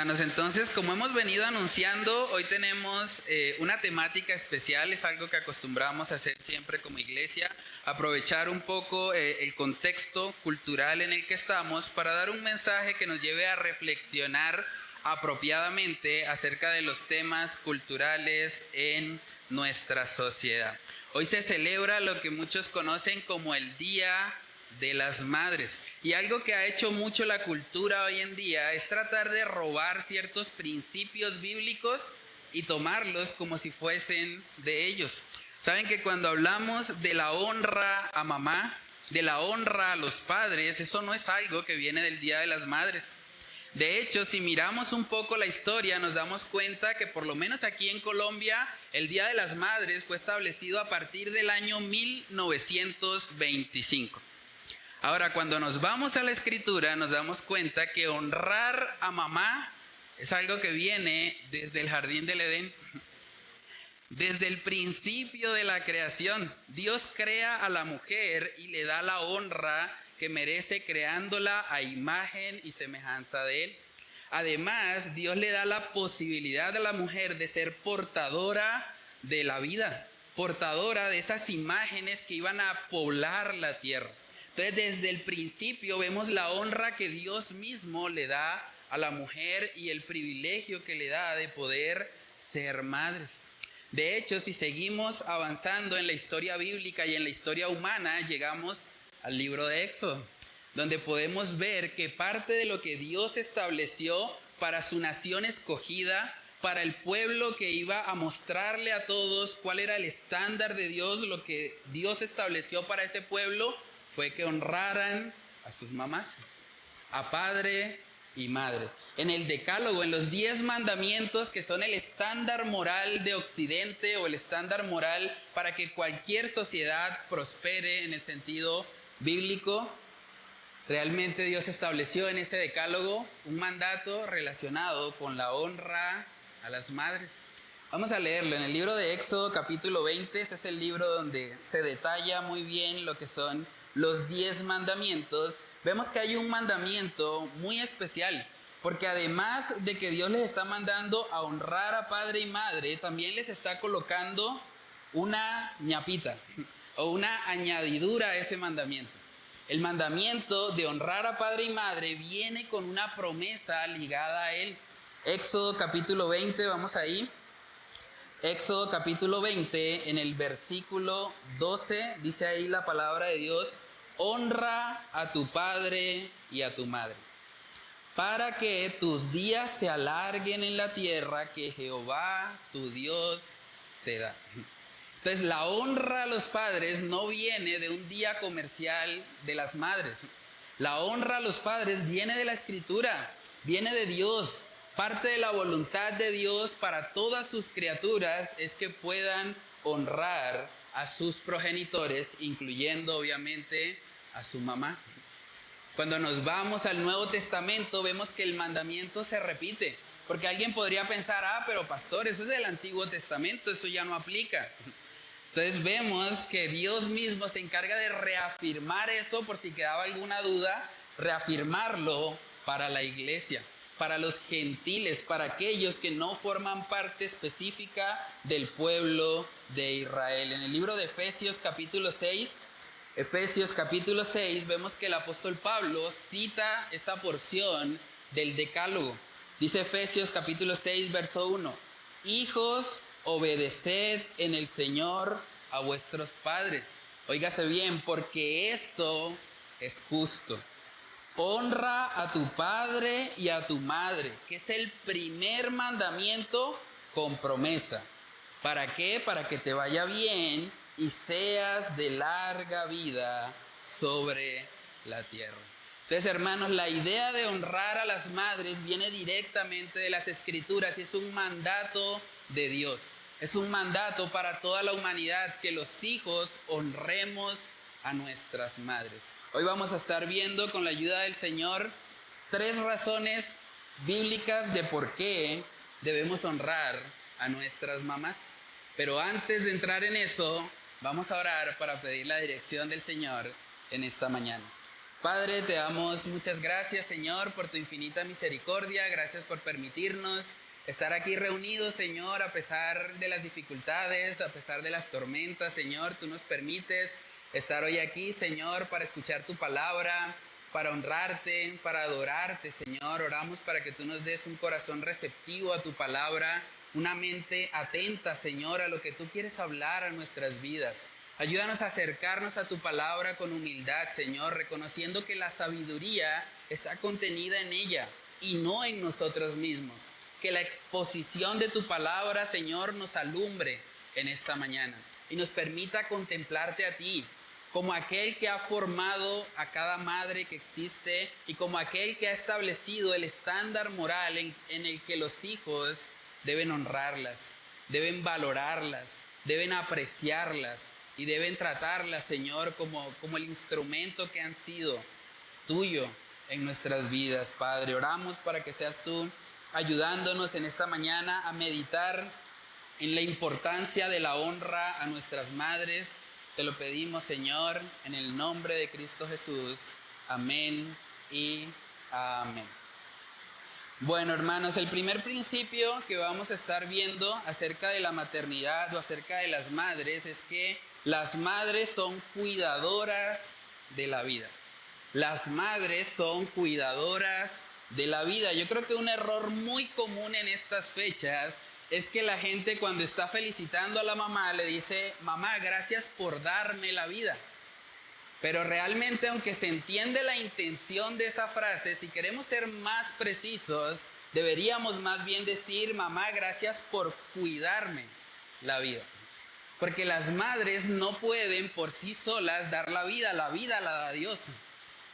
hermanos, entonces como hemos venido anunciando, hoy tenemos una temática especial, es algo que acostumbramos a hacer siempre como iglesia, aprovechar un poco el contexto cultural en el que estamos para dar un mensaje que nos lleve a reflexionar apropiadamente acerca de los temas culturales en nuestra sociedad. Hoy se celebra lo que muchos conocen como el Día de las Madres. Y algo que ha hecho mucho la cultura hoy en día es tratar de robar ciertos principios bíblicos y tomarlos como si fuesen de ellos. Saben que cuando hablamos de la honra a mamá, de la honra a los padres, eso no es algo que viene del Día de las Madres. De hecho, si miramos un poco la historia, nos damos cuenta que por lo menos aquí en Colombia, el Día de las Madres fue establecido a partir del año 1925. Ahora, cuando nos vamos a la escritura, nos damos cuenta que honrar a mamá es algo que viene desde el jardín del Edén. Desde el principio de la creación, Dios crea a la mujer y le da la honra que merece, creándola a imagen y semejanza de Él. Además, Dios le da la posibilidad a la mujer de ser portadora de la vida, portadora de esas imágenes que iban a poblar la tierra. Entonces, desde el principio vemos la honra que Dios mismo le da a la mujer y el privilegio que le da de poder ser madres. De hecho, si seguimos avanzando en la historia bíblica y en la historia humana, llegamos al libro de Éxodo, donde podemos ver que parte de lo que Dios estableció para su nación escogida, para el pueblo que iba a mostrarle a todos cuál era el estándar de Dios, lo que Dios estableció para ese pueblo, fue que honraran a sus mamás, a padre y madre. En el Decálogo, en los 10 mandamientos que son el estándar moral de Occidente o el estándar moral para que cualquier sociedad prospere en el sentido bíblico, realmente Dios estableció en ese Decálogo un mandato relacionado con la honra a las madres. Vamos a leerlo en el libro de Éxodo capítulo 20, este es el libro donde se detalla muy bien lo que son los 10 mandamientos. Vemos que hay un mandamiento muy especial, porque además de que Dios les está mandando a honrar a padre y madre, también les está colocando una ñapita o una añadidura a ese mandamiento. El mandamiento de honrar a padre y madre viene con una promesa ligada a él. Éxodo capítulo 20, vamos ahí. Éxodo capítulo 20, en el versículo 12, dice ahí la palabra de Dios: honra a tu padre y a tu madre, para que tus días se alarguen en la tierra que Jehová tu Dios te da. Entonces, la honra a los padres no viene de un día comercial de las madres. La honra a los padres viene de la Escritura, viene de Dios. Parte de la voluntad de Dios para todas sus criaturas es que puedan honrar a sus progenitores, incluyendo obviamente a su mamá. Cuando nos vamos al Nuevo Testamento vemos que el mandamiento se repite, porque alguien podría pensar, pero pastor, eso es del Antiguo Testamento, eso ya no aplica. Entonces vemos que Dios mismo se encarga de reafirmar eso por si quedaba alguna duda, reafirmarlo para la iglesia, para los gentiles, para aquellos que no forman parte específica del pueblo de Israel. En el libro de Efesios capítulo 6, vemos que el apóstol Pablo cita esta porción del Decálogo. Dice Efesios capítulo 6, verso 1: hijos, obedeced en el Señor a vuestros padres. Óigase bien, porque esto es justo. Honra a tu padre y a tu madre, que es el primer mandamiento con promesa. ¿Para qué? Para que te vaya bien y seas de larga vida sobre la tierra. Entonces, hermanos, la idea de honrar a las madres viene directamente de las Escrituras y es un mandato de Dios. Es un mandato para toda la humanidad que los hijos honremos a nuestras madres. Hoy vamos a estar viendo con la ayuda del Señor 3 razones bíblicas de por qué debemos honrar a nuestras mamás. Pero antes de entrar en eso, vamos a orar para pedir la dirección del Señor en esta mañana. Padre, te damos muchas gracias, Señor, por tu infinita misericordia. Gracias por permitirnos estar aquí reunidos, Señor, a pesar de las dificultades, a pesar de las tormentas, Señor. Tú nos permites estar hoy aquí, Señor, para escuchar tu palabra, para honrarte, para adorarte, Señor. Oramos para que tú nos des un corazón receptivo a tu palabra, una mente atenta, Señor, a lo que tú quieres hablar a nuestras vidas. Ayúdanos a acercarnos a tu palabra con humildad, Señor, reconociendo que la sabiduría está contenida en ella y no en nosotros mismos. Que la exposición de tu palabra, Señor, nos alumbre en esta mañana y nos permita contemplarte a ti como aquel que ha formado a cada madre que existe y como aquel que ha establecido el estándar moral en el que los hijos deben honrarlas, deben valorarlas, deben apreciarlas y deben tratarlas, Señor, como el instrumento que han sido tuyo en nuestras vidas, Padre. Oramos para que seas tú ayudándonos en esta mañana a meditar en la importancia de la honra a nuestras madres. Te lo pedimos, Señor, en el nombre de Cristo Jesús. Amén y amén. Bueno, hermanos, el primer principio que vamos a estar viendo acerca de la maternidad o acerca de las madres es que las madres son cuidadoras de la vida. Las madres son cuidadoras de la vida. Yo creo que un error muy común en estas fechas es que la gente cuando está felicitando a la mamá le dice: mamá, gracias por darme la vida. Pero realmente, aunque se entiende la intención de esa frase, si queremos ser más precisos, deberíamos más bien decir: mamá, gracias por cuidarme la vida. Porque las madres no pueden por sí solas dar la vida la da Dios.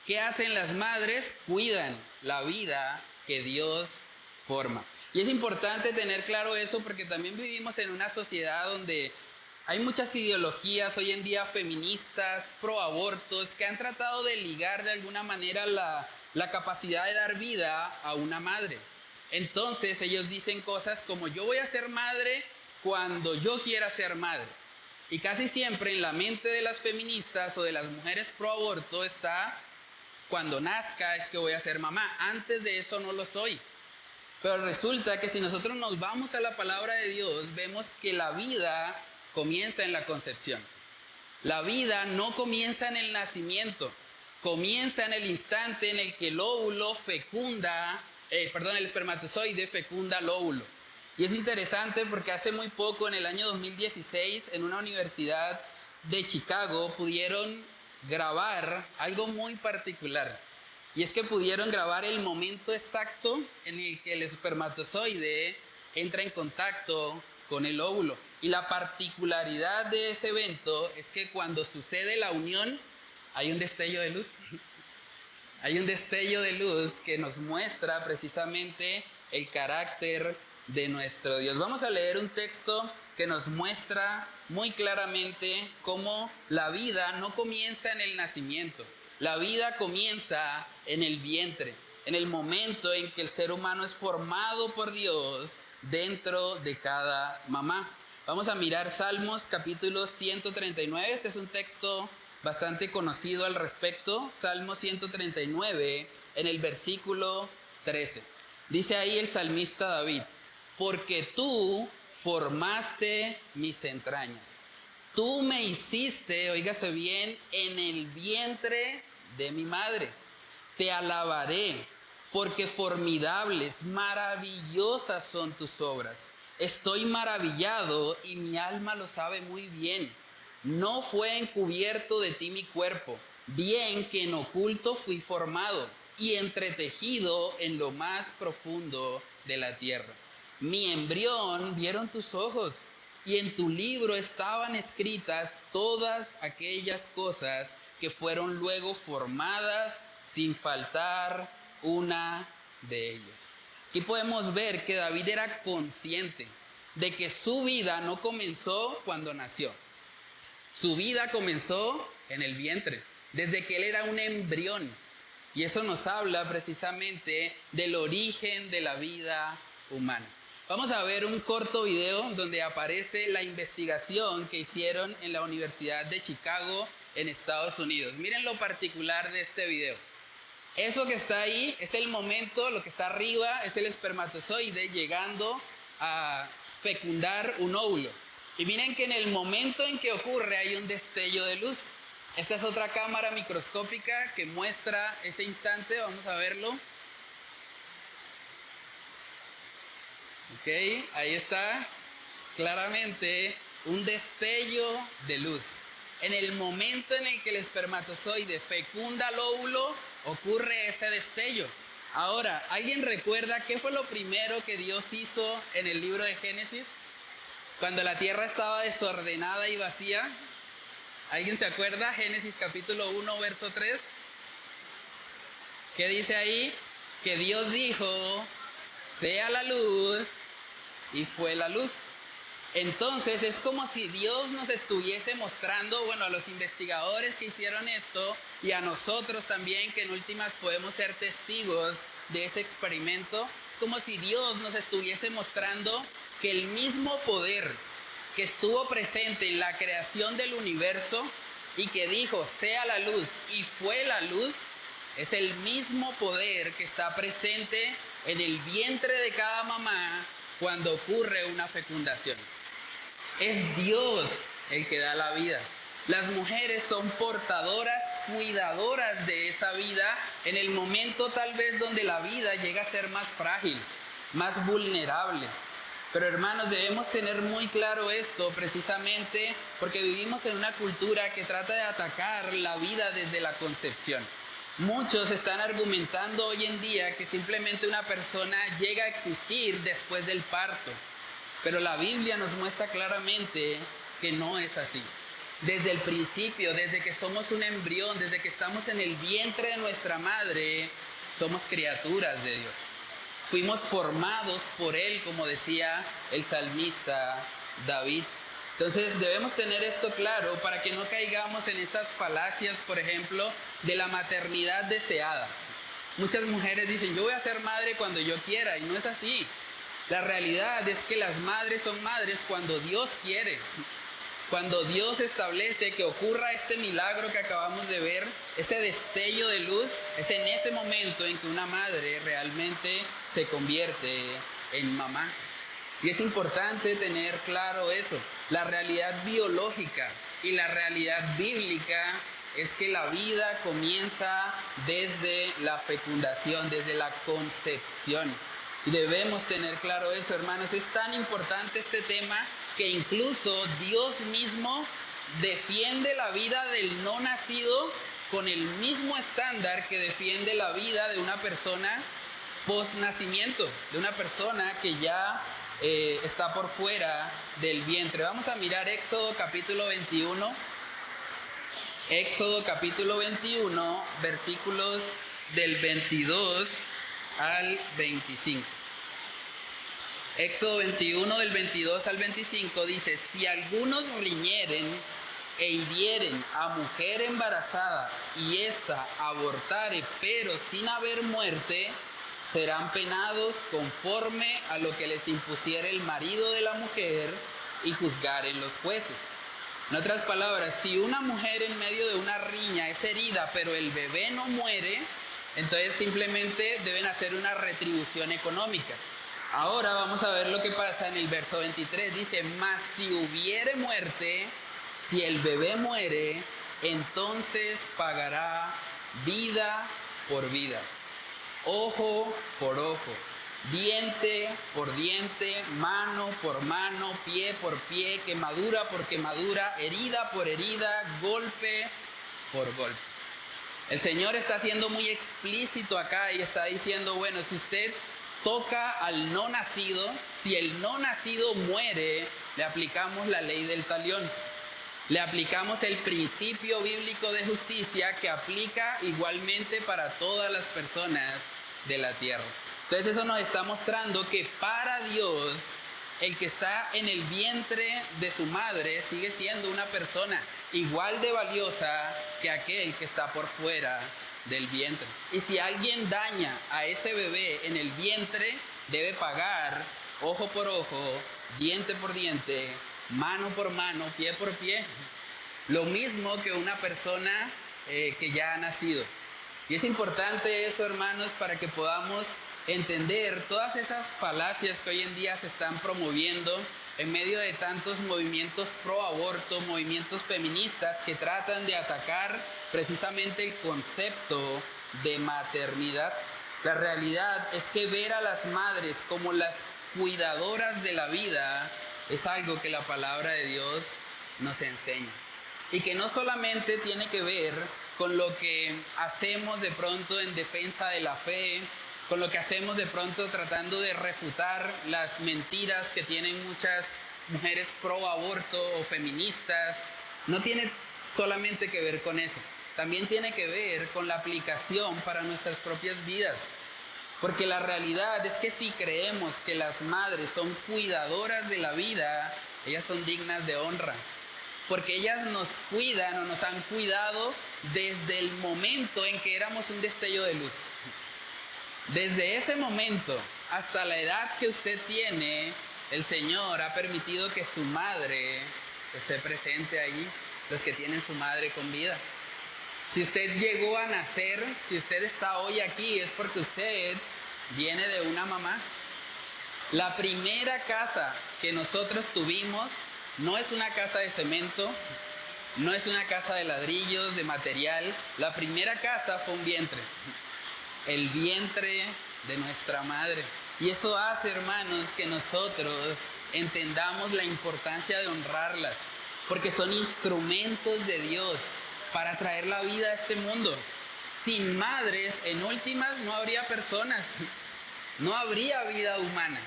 ¿Qué hacen las madres? Cuidan la vida que Dios forma. Y es importante tener claro eso porque también vivimos en una sociedad donde hay muchas ideologías hoy en día feministas, pro abortos, que han tratado de ligar de alguna manera la capacidad de dar vida a una madre. Entonces ellos dicen cosas como: yo voy a ser madre cuando yo quiera ser madre. Y casi siempre en la mente de las feministas o de las mujeres pro aborto está: cuando nazca es que voy a ser mamá, antes de eso no lo soy. Pero resulta que si nosotros nos vamos a la palabra de Dios, vemos que la vida comienza en la concepción. La vida no comienza en el nacimiento, comienza en el instante en el que el óvulo el espermatozoide fecunda el óvulo. Y es interesante porque hace muy poco, en el año 2016, en una universidad de Chicago, pudieron grabar algo muy particular. Y es que pudieron grabar el momento exacto en el que el espermatozoide entra en contacto con el óvulo. Y la particularidad de ese evento es que cuando sucede la unión, hay un destello de luz. Hay un destello de luz que nos muestra precisamente el carácter de nuestro Dios. Vamos a leer un texto que nos muestra muy claramente cómo la vida no comienza en el nacimiento. La vida comienza en el vientre, en el momento en que el ser humano es formado por Dios dentro de cada mamá. Vamos a mirar Salmos capítulo 139. Este es un texto bastante conocido al respecto. Salmo 139, en el versículo 13. Dice ahí el salmista David: porque tú formaste mis entrañas. Tú me hiciste, óigase bien, en el vientre de mi madre. Te alabaré, porque formidables, maravillosas son tus obras. Estoy maravillado y mi alma lo sabe muy bien. No fue encubierto de ti mi cuerpo, bien que en oculto fui formado y entretejido en lo más profundo de la tierra. Mi embrión vieron tus ojos, y en tu libro estaban escritas todas aquellas cosas que fueron luego formadas, sin faltar una de ellas. Aquí podemos ver que David era consciente de que su vida no comenzó cuando nació. Su vida comenzó en el vientre, desde que él era un embrión. Y eso nos habla precisamente del origen de la vida humana. Vamos a ver un corto video donde aparece la investigación que hicieron en la Universidad de Chicago en Estados Unidos. Miren lo particular de este video. Eso que está ahí es el momento, lo que está arriba es el espermatozoide llegando a fecundar un óvulo. Y miren que en el momento en que ocurre hay un destello de luz. Esta es otra cámara microscópica que muestra ese instante, vamos a verlo. Ok, ahí está claramente un destello de luz. En el momento en el que el espermatozoide fecunda el óvulo, ocurre ese destello. Ahora, ¿alguien recuerda qué fue lo primero que Dios hizo en el libro de Génesis? Cuando la tierra estaba desordenada y vacía. ¿Alguien se acuerda? Génesis capítulo 1, verso 3. ¿Qué dice ahí? Que Dios dijo, sea la luz, y fue la luz. Entonces es como si Dios nos estuviese mostrando, bueno, a los investigadores que hicieron esto y a nosotros también, que en últimas podemos ser testigos de ese experimento, es como si Dios nos estuviese mostrando que el mismo poder que estuvo presente en la creación del universo y que dijo, sea la luz, y fue la luz, es el mismo poder que está presente en el vientre de cada mamá cuando ocurre una fecundación. Es Dios el que da la vida. Las mujeres son portadoras, cuidadoras de esa vida en el momento tal vez donde la vida llega a ser más frágil, más vulnerable. Pero hermanos, debemos tener muy claro esto precisamente porque vivimos en una cultura que trata de atacar la vida desde la concepción. Muchos están argumentando hoy en día que simplemente una persona llega a existir después del parto. Pero la Biblia nos muestra claramente que no es así. Desde el principio, desde que somos un embrión, desde que estamos en el vientre de nuestra madre, somos criaturas de Dios. Fuimos formados por Él, como decía el salmista David. Entonces debemos tener esto claro para que no caigamos en esas falacias, por ejemplo, de la maternidad deseada. Muchas mujeres dicen, yo voy a ser madre cuando yo quiera, y no es así. La realidad es que las madres son madres cuando Dios quiere. Cuando Dios establece que ocurra este milagro que acabamos de ver, ese destello de luz, es en ese momento en que una madre realmente se convierte en mamá. Y es importante tener claro eso. La realidad biológica y la realidad bíblica es que la vida comienza desde la fecundación, desde la concepción. Y debemos tener claro eso, hermanos. Es tan importante este tema que incluso Dios mismo defiende la vida del no nacido con el mismo estándar que defiende la vida de una persona post nacimiento, de una persona que ya está por fuera del vientre. Vamos a mirar Éxodo capítulo 21. Éxodo capítulo 21, versículos del 22 al 25. Éxodo 21 del 22 al 25 dice, si algunos riñeren e hirieren a mujer embarazada y ésta abortare pero sin haber muerte, serán penados conforme a lo que les impusiere el marido de la mujer y juzgaren los jueces. En otras palabras, si una mujer en medio de una riña es herida pero el bebé no muere, entonces simplemente deben hacer una retribución económica. Ahora vamos a ver lo que pasa en el verso 23. Dice, mas si hubiere muerte, si el bebé muere, entonces pagará vida por vida, ojo por ojo, diente por diente, mano por mano, pie por pie, quemadura por quemadura, herida por herida, golpe por golpe. El Señor está siendo muy explícito acá y está diciendo, bueno, si usted toca al no nacido, si el no nacido muere, le aplicamos la ley del talión. Le aplicamos el principio bíblico de justicia que aplica igualmente para todas las personas de la tierra. Entonces eso nos está mostrando que para Dios, el que está en el vientre de su madre sigue siendo una persona igual de valiosa que aquel que está por fuera del vientre. Y si alguien daña a ese bebé en el vientre, debe pagar ojo por ojo, diente por diente, mano por mano, pie por pie. lo mismo que una persona que ya ha nacido. Y es importante eso, hermanos, para que podamos entender todas esas falacias que hoy en día se están promoviendo en medio de tantos movimientos pro aborto, movimientos feministas que tratan de atacar precisamente el concepto de maternidad. La realidad es que ver a las madres como las cuidadoras de la vida es algo que la palabra de Dios nos enseña. Y que no solamente tiene que ver con lo que hacemos de pronto en defensa de la fe, con lo que hacemos de pronto tratando de refutar las mentiras que tienen muchas mujeres pro aborto o feministas. No tiene solamente que ver con eso, también tiene que ver con la aplicación para nuestras propias vidas. Porque la realidad es que si creemos que las madres son cuidadoras de la vida, ellas son dignas de honra. Porque ellas nos cuidan o nos han cuidado desde el momento en que éramos un destello de luz. Desde ese momento hasta la edad que usted tiene, el Señor ha permitido que su madre esté presente allí, los que tienen su madre con vida. Si usted llegó a nacer, si usted está hoy aquí, es porque usted viene de una mamá. La primera casa que nosotros tuvimos no es una casa de cemento, no es una casa de ladrillos, de material. La primera casa fue un vientre. El vientre de nuestra madre. Y eso hace, hermanos, que nosotros entendamos la importancia de honrarlas, porque son instrumentos de Dios para traer la vida a este mundo. Sin madres, en últimas, no habría personas, no habría vida humana,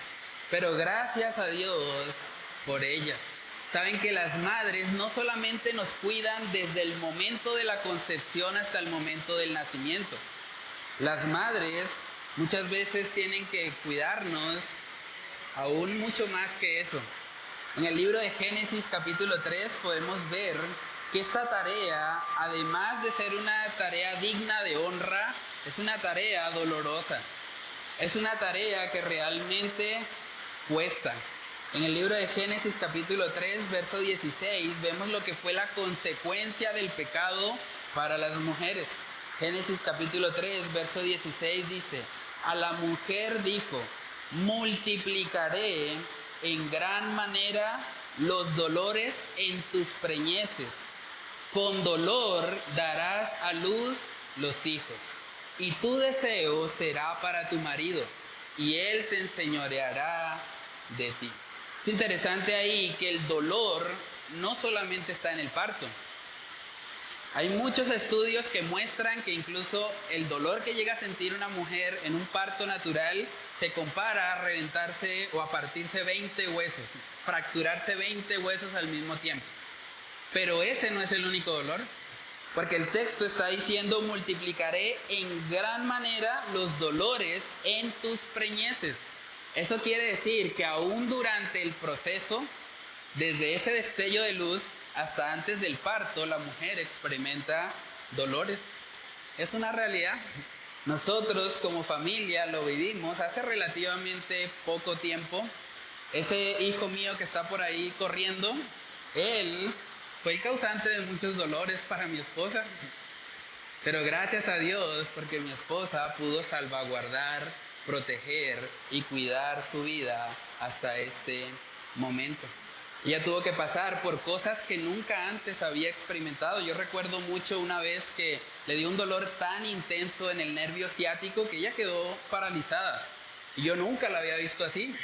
pero gracias a Dios por ellas. Saben que las madres no solamente nos cuidan desde el momento de la concepción hasta el momento del nacimiento. Las madres muchas veces tienen que cuidarnos aún mucho más que eso. En el libro de Génesis capítulo 3 podemos ver que esta tarea, además de ser una tarea digna de honra, es una tarea dolorosa. Es una tarea que realmente cuesta. En el libro de Génesis capítulo 3, verso 16, vemos lo que fue la consecuencia del pecado para las mujeres. Génesis capítulo 3, verso 16 dice: a la mujer dijo, multiplicaré en gran manera los dolores en tus preñeces. Con dolor darás a luz los hijos. Y tu deseo será para tu marido, y él se enseñoreará de ti. Es interesante ahí que el dolor no solamente está en el parto. Hay muchos estudios que muestran que incluso el dolor que llega a sentir una mujer en un parto natural se compara a reventarse o a partirse 20 huesos, fracturarse 20 huesos al mismo tiempo. Pero ese no es el único dolor, porque el texto está diciendo: multiplicaré en gran manera los dolores en tus preñeces. Eso quiere decir que aún durante el proceso, desde ese destello de luz hasta antes del parto, la mujer experimenta dolores. Es una realidad. Nosotros como familia lo vivimos hace relativamente poco tiempo. Ese hijo mío que está por ahí corriendo, él fue el causante de muchos dolores para mi esposa. Pero gracias a Dios, porque mi esposa pudo salvaguardar, proteger y cuidar su vida hasta este momento. Ella tuvo que pasar por cosas que nunca antes había experimentado. Yo recuerdo mucho una vez que le dio un dolor tan intenso en el nervio ciático que ella quedó paralizada. Y yo nunca la había visto así.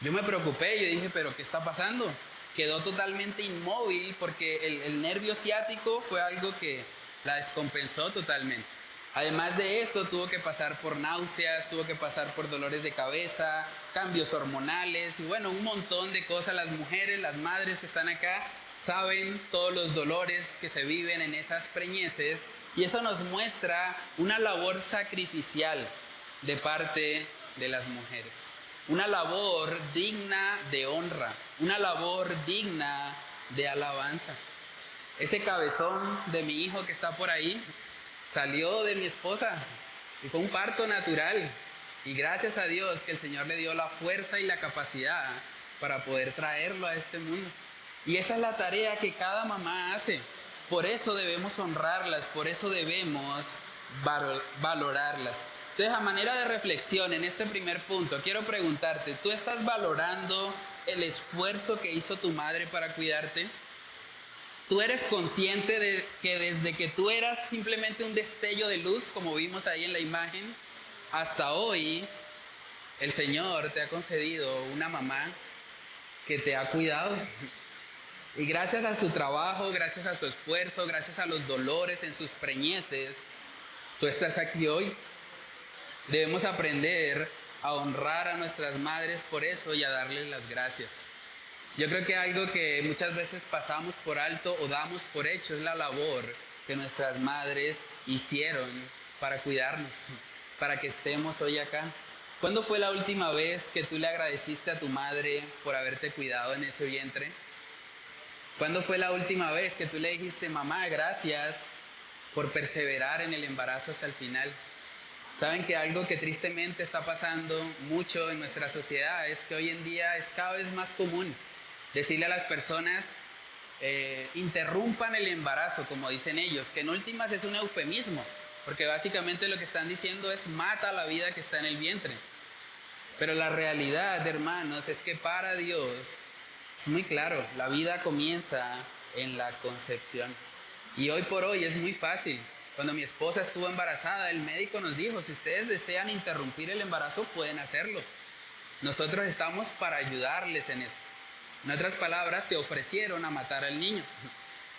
Yo me preocupé, yo dije, ¿pero qué está pasando? Quedó totalmente inmóvil porque el nervio ciático fue algo que la descompensó totalmente. Además de eso, tuvo que pasar por náuseas, tuvo que pasar por dolores de cabeza, cambios hormonales y bueno, un montón de cosas. Las mujeres, las madres que están acá, saben todos los dolores que se viven en esas preñeces, y eso nos muestra una labor sacrificial de parte de las mujeres. Una labor digna de honra, una labor digna de alabanza. Ese cabezón de mi hijo que está por ahí salió de mi esposa y fue un parto natural, y gracias a Dios que el Señor le dio la fuerza y la capacidad para poder traerlo a este mundo. Y esa es la tarea que cada mamá hace. por eso debemos honrarlas, por eso debemos valorarlas. Entonces, a manera de reflexión en este primer punto, quiero preguntarte, ¿tú estás valorando el esfuerzo que hizo tu madre para cuidarte? ¿Tú eres consciente de que desde que tú eras simplemente un destello de luz, como vimos ahí en la imagen, hasta hoy el Señor te ha concedido una mamá que te ha cuidado? Y gracias a su trabajo, gracias a su esfuerzo, gracias a los dolores en sus preñeces, tú estás aquí hoy. Debemos aprender a honrar a nuestras madres por eso y a darles las gracias. Yo creo que algo que muchas veces pasamos por alto o damos por hecho es la labor que nuestras madres hicieron para cuidarnos, para que estemos hoy acá. ¿Cuándo fue la última vez que tú le agradeciste a tu madre por haberte cuidado en ese vientre? ¿Cuándo fue la última vez que tú le dijiste, mamá, gracias por perseverar en el embarazo hasta el final? Saben que algo que tristemente está pasando mucho en nuestra sociedad es que hoy en día es cada vez más común decirle a las personas, interrumpan el embarazo, como dicen ellos, que en últimas es un eufemismo, porque básicamente lo que están diciendo es mata la vida que está en el vientre. Pero la realidad, hermanos, es que para Dios es muy claro, la vida comienza en la concepción. Y hoy por hoy es muy fácil. Cuando mi esposa estuvo embarazada, el médico nos dijo, si ustedes desean interrumpir el embarazo, pueden hacerlo. Nosotros estamos para ayudarles en eso. En otras palabras, se ofrecieron a matar al niño.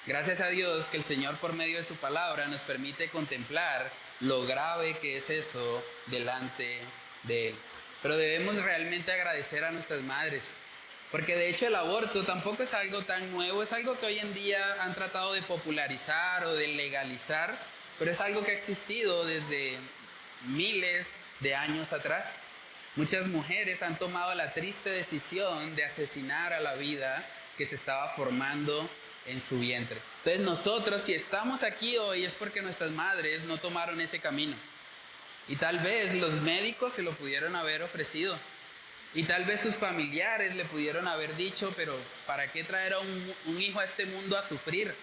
Gracias a Dios que el Señor por medio de su palabra nos permite contemplar lo grave que es eso delante de Él. Pero debemos realmente agradecer a nuestras madres, porque de hecho el aborto tampoco es algo tan nuevo, es algo que hoy en día han tratado de popularizar o de legalizar, pero es algo que ha existido desde miles de años atrás. Muchas mujeres han tomado la triste decisión de asesinar a la vida que se estaba formando en su vientre. Entonces nosotros, si estamos aquí hoy, es porque nuestras madres no tomaron ese camino. Y tal vez los médicos se lo pudieron haber ofrecido. Y tal vez sus familiares le pudieron haber dicho, pero ¿para qué traer a un hijo a este mundo a sufrir?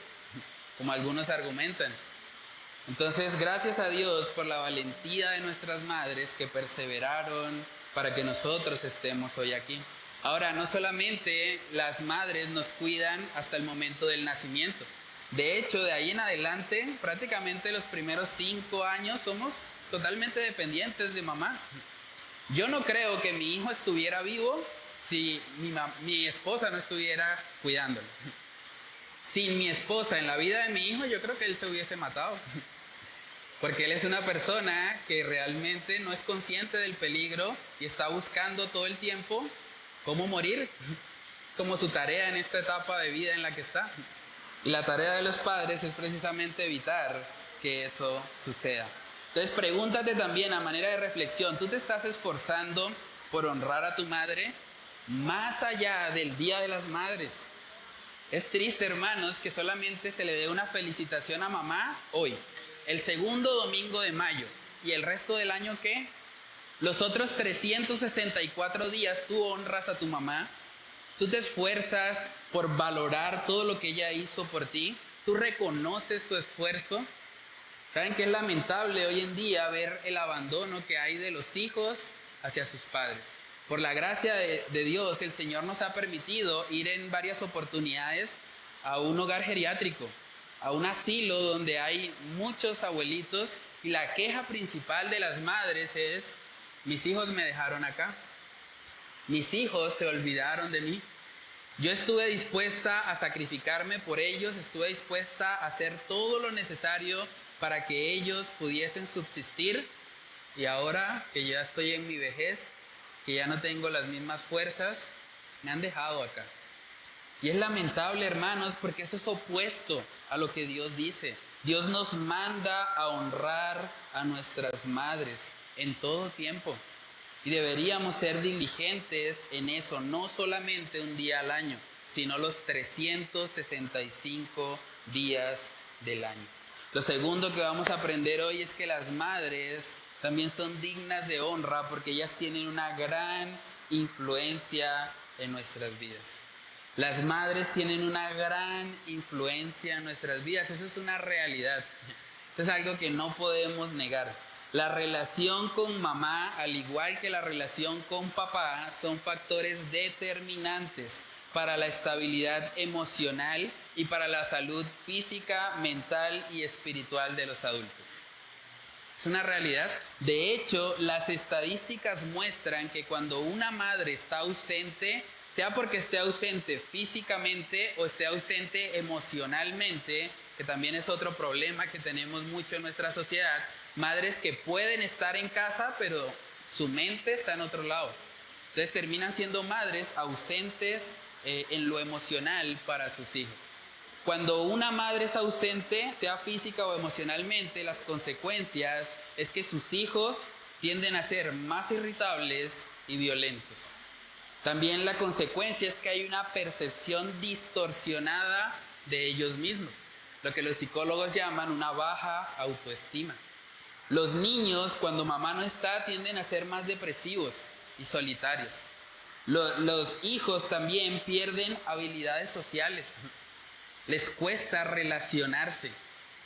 Como algunos argumentan. Entonces, gracias a Dios por la valentía de nuestras madres que perseveraron para que nosotros estemos hoy aquí. Ahora, no solamente las madres nos cuidan hasta el momento del nacimiento. De hecho, de ahí en adelante, prácticamente los primeros 5 años somos totalmente dependientes de mamá. Yo no creo que mi hijo estuviera vivo si mi esposa no estuviera cuidándolo. Sin mi esposa en la vida de mi hijo, yo creo que él se hubiese matado. Porque él es una persona que realmente no es consciente del peligro y está buscando todo el tiempo cómo morir. Es como su tarea en esta etapa de vida en la que está. Y la tarea de los padres es precisamente evitar que eso suceda. Entonces pregúntate también a manera de reflexión, ¿tú te estás esforzando por honrar a tu madre más allá del Día de las Madres? Es triste, hermanos, que solamente se le dé una felicitación a mamá hoy, el segundo domingo de mayo. ¿Y el resto del año qué? Los otros 364 días tú honras a tu mamá, tú te esfuerzas por valorar todo lo que ella hizo por ti, tú reconoces su esfuerzo. ¿Saben qué es lamentable hoy en día ver el abandono que hay de los hijos hacia sus padres? Por la gracia de Dios, el Señor nos ha permitido ir en varias oportunidades a un hogar geriátrico, a un asilo donde hay muchos abuelitos, y la queja principal de las madres es: mis hijos me dejaron acá, mis hijos se olvidaron de mí. Yo estuve dispuesta a sacrificarme por ellos, estuve dispuesta a hacer todo lo necesario para que ellos pudiesen subsistir, y ahora que ya estoy en mi vejez, que ya no tengo las mismas fuerzas, me han dejado acá. Y es lamentable, hermanos, porque eso es opuesto a lo que Dios dice. Dios nos manda a honrar a nuestras madres en todo tiempo. Y deberíamos ser diligentes en eso, no solamente un día al año, sino los 365 días del año. Lo segundo que vamos a aprender hoy es que las madres también son dignas de honra porque ellas tienen una gran influencia en nuestras vidas. Las madres tienen una gran influencia en nuestras vidas, eso es una realidad. Eso es algo que no podemos negar. La relación con mamá, al igual que la relación con papá, son factores determinantes para la estabilidad emocional y para la salud física, mental y espiritual de los adultos. Es una realidad. De hecho, las estadísticas muestran que cuando una madre está ausente, sea porque esté ausente físicamente o esté ausente emocionalmente, que también es otro problema que tenemos mucho en nuestra sociedad, madres que pueden estar en casa, pero su mente está en otro lado. Entonces terminan siendo madres ausentes en lo emocional para sus hijos. Cuando una madre es ausente, sea física o emocionalmente, las consecuencias es que sus hijos tienden a ser más irritables y violentos. También la consecuencia es que hay una percepción distorsionada de ellos mismos, lo que los psicólogos llaman una baja autoestima. Los niños, cuando mamá no está, tienden a ser más depresivos y solitarios. Los hijos también pierden habilidades sociales. Les cuesta relacionarse,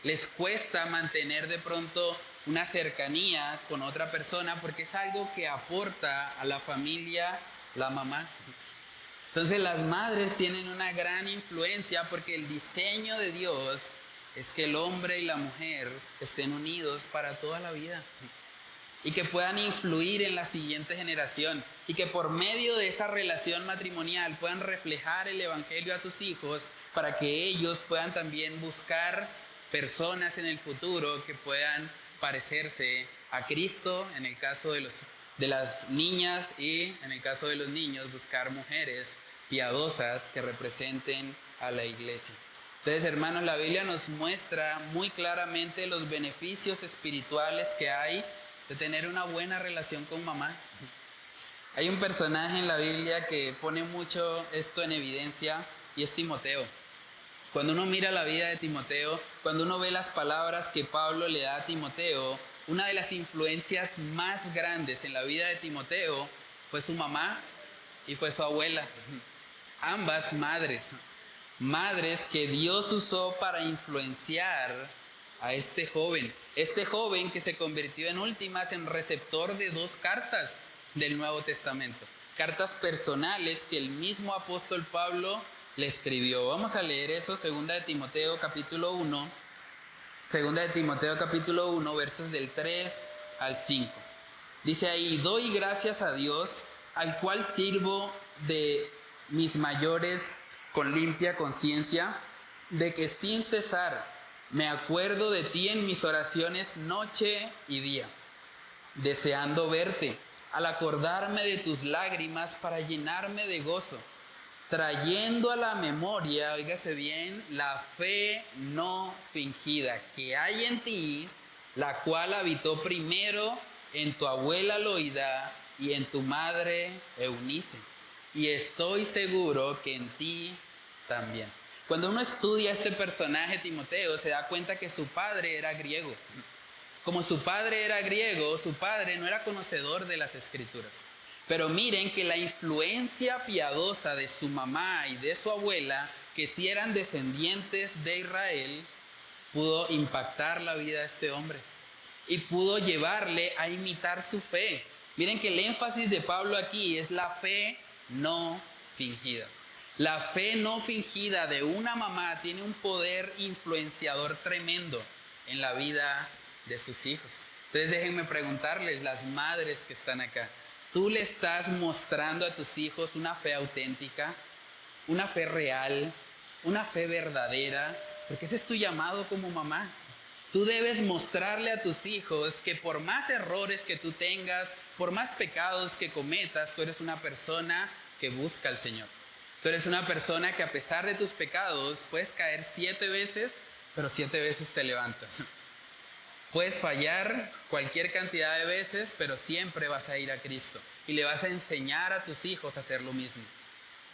les cuesta mantener de pronto una cercanía con otra persona porque es algo que aporta a la familia la mamá. Entonces las madres tienen una gran influencia porque el diseño de Dios es que el hombre y la mujer estén unidos para toda la vida y que puedan influir en la siguiente generación y que por medio de esa relación matrimonial puedan reflejar el evangelio a sus hijos para que ellos puedan también buscar personas en el futuro que puedan parecerse a Cristo, en el caso de las niñas, y en el caso de los niños buscar mujeres piadosas que representen a la iglesia. Entonces, hermanos, la Biblia nos muestra muy claramente los beneficios espirituales que hay de tener una buena relación con mamá. Hay un personaje en la Biblia que pone mucho esto en evidencia y es Timoteo. Cuando uno mira la vida de Timoteo, cuando uno ve las palabras que Pablo le da a Timoteo, una de las influencias más grandes en la vida de Timoteo fue su mamá y fue su abuela. Ambas madres que Dios usó para influenciar a este joven que se convirtió en últimas en receptor de 2 cartas del Nuevo Testamento, cartas personales que el mismo apóstol Pablo le escribió. Vamos a leer eso, 2 de Timoteo capítulo 1, versos del 3 al 5. Dice ahí: doy gracias a Dios, al cual sirvo de mis mayores con limpia conciencia, de que sin cesar me acuerdo de ti en mis oraciones noche y día, deseando verte, al acordarme de tus lágrimas para llenarme de gozo, trayendo a la memoria, óigase bien, la fe no fingida que hay en ti, la cual habitó primero en tu abuela Loida y en tu madre Eunice, y estoy seguro que en ti también. Cuando uno estudia este personaje, Timoteo, se da cuenta que su padre era griego. Como su padre era griego, su padre no era conocedor de las escrituras. Pero miren que la influencia piadosa de su mamá y de su abuela, que sí eran descendientes de Israel, pudo impactar la vida de este hombre y pudo llevarle a imitar su fe. Miren que el énfasis de Pablo aquí es la fe no fingida. La fe no fingida de una mamá tiene un poder influenciador tremendo en la vida de sus hijos. Entonces déjenme preguntarles, las madres que están acá, ¿tú le estás mostrando a tus hijos una fe auténtica, una fe real, una fe verdadera? Porque ese es tu llamado como mamá. Tú debes mostrarle a tus hijos que por más errores que tú tengas, por más pecados que cometas, tú eres una persona que busca al Señor. Tú eres una persona que a pesar de tus pecados puedes caer 7 veces, pero 7 veces te levantas. Puedes fallar cualquier cantidad de veces, pero siempre vas a ir a Cristo y le vas a enseñar a tus hijos a hacer lo mismo.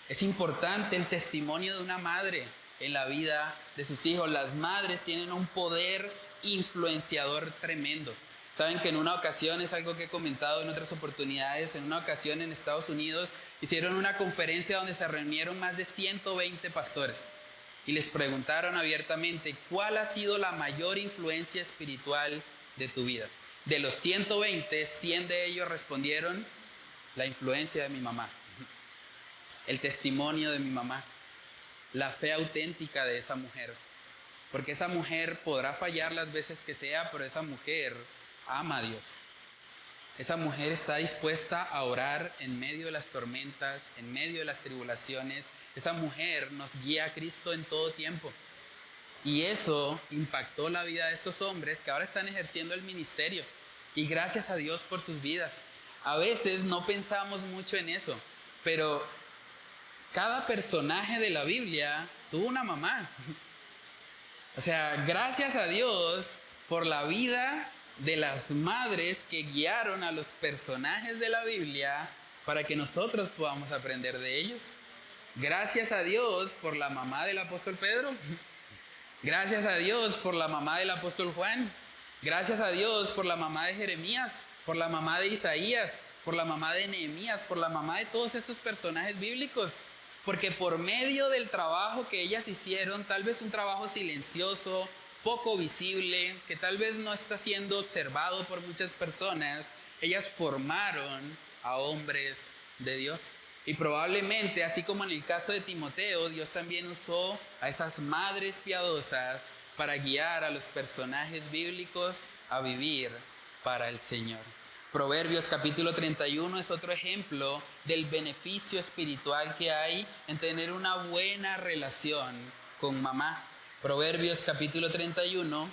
Es importante el testimonio de una madre en la vida de sus hijos. Las madres tienen un poder influenciador tremendo. Saben que en una ocasión, es algo que he comentado en otras oportunidades, en una ocasión en Estados Unidos hicieron una conferencia donde se reunieron más de 120 pastores y les preguntaron abiertamente, ¿cuál ha sido la mayor influencia espiritual de tu vida? De los 120, 100 de ellos respondieron, la influencia de mi mamá, el testimonio de mi mamá, la fe auténtica de esa mujer. Porque esa mujer podrá fallar las veces que sea, pero esa mujer ama a Dios. Esa mujer está dispuesta a orar en medio de las tormentas, en medio de las tribulaciones. Esa mujer nos guía a Cristo en todo tiempo. Y eso impactó la vida de estos hombres que ahora están ejerciendo el ministerio. Y gracias a Dios por sus vidas. A veces no pensamos mucho en eso, pero cada personaje de la Biblia tuvo una mamá. O sea, gracias a Dios por la vida de las madres que guiaron a los personajes de la Biblia para que nosotros podamos aprender de ellos. Gracias a Dios por la mamá del apóstol Pedro. Gracias a Dios por la mamá del apóstol Juan. Gracias a Dios por la mamá de Jeremías, por la mamá de Isaías, por la mamá de Nehemías, por la mamá de todos estos personajes bíblicos. Porque por medio del trabajo que ellas hicieron, tal vez un trabajo silencioso, poco visible, que tal vez no está siendo observado por muchas personas, ellas formaron a hombres de Dios. Y probablemente, así como en el caso de Timoteo, Dios también usó a esas madres piadosas para guiar a los personajes bíblicos a vivir para el Señor. Proverbios capítulo 31 es otro ejemplo del beneficio espiritual que hay en tener una buena relación con mamá. Proverbios capítulo 31,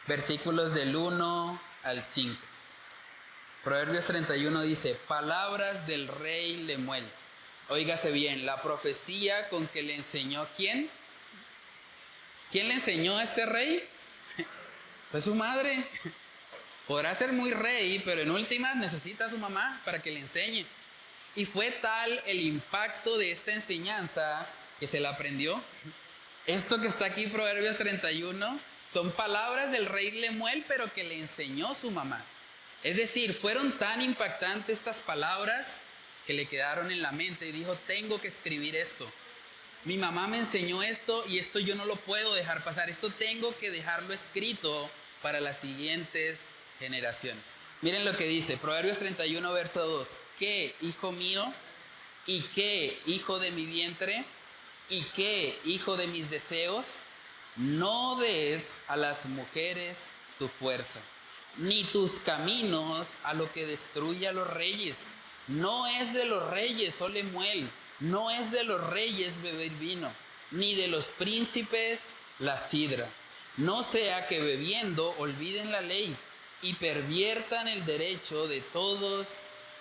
versículos del 1 al 5. Proverbios 31 dice, palabras del rey Lemuel. Óigase bien, la profecía con que le enseñó, ¿quién? ¿Quién le enseñó a este rey? Fue su madre. Podrá ser muy rey, pero en últimas necesita a su mamá para que le enseñe. Y fue tal el impacto de esta enseñanza que se la aprendió. Esto que está aquí, Proverbios 31, son palabras del rey Lemuel, pero que le enseñó su mamá. Es decir, fueron tan impactantes estas palabras que le quedaron en la mente y dijo, tengo que escribir esto. Mi mamá me enseñó esto y esto yo no lo puedo dejar pasar. Esto tengo que dejarlo escrito para las siguientes generaciones. Miren lo que dice, Proverbios 31, verso 2. ¿Qué, hijo mío? ¿Y qué, hijo de mi vientre? ¿Y qué, hijo de mis deseos? No des a las mujeres tu fuerza, ni tus caminos a lo que destruye a los reyes. No es de los reyes, oh Lemuel, no es de los reyes beber vino, ni de los príncipes la sidra. No sea que bebiendo olviden la ley y perviertan el derecho de todos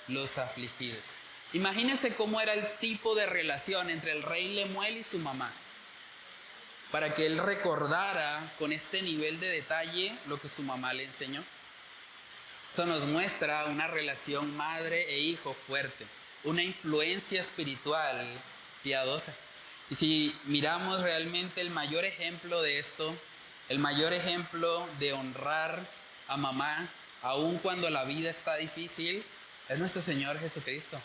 los afligidos. Imagínense cómo era el tipo de relación entre el rey Lemuel y su mamá, para que él recordara con este nivel de detalle lo que su mamá le enseñó. Eso nos muestra una relación madre e hijo fuerte, una influencia espiritual piadosa. Y si miramos realmente el mayor ejemplo de esto, el mayor ejemplo de honrar a mamá, aun cuando la vida está difícil, es nuestro Señor Jesucristo.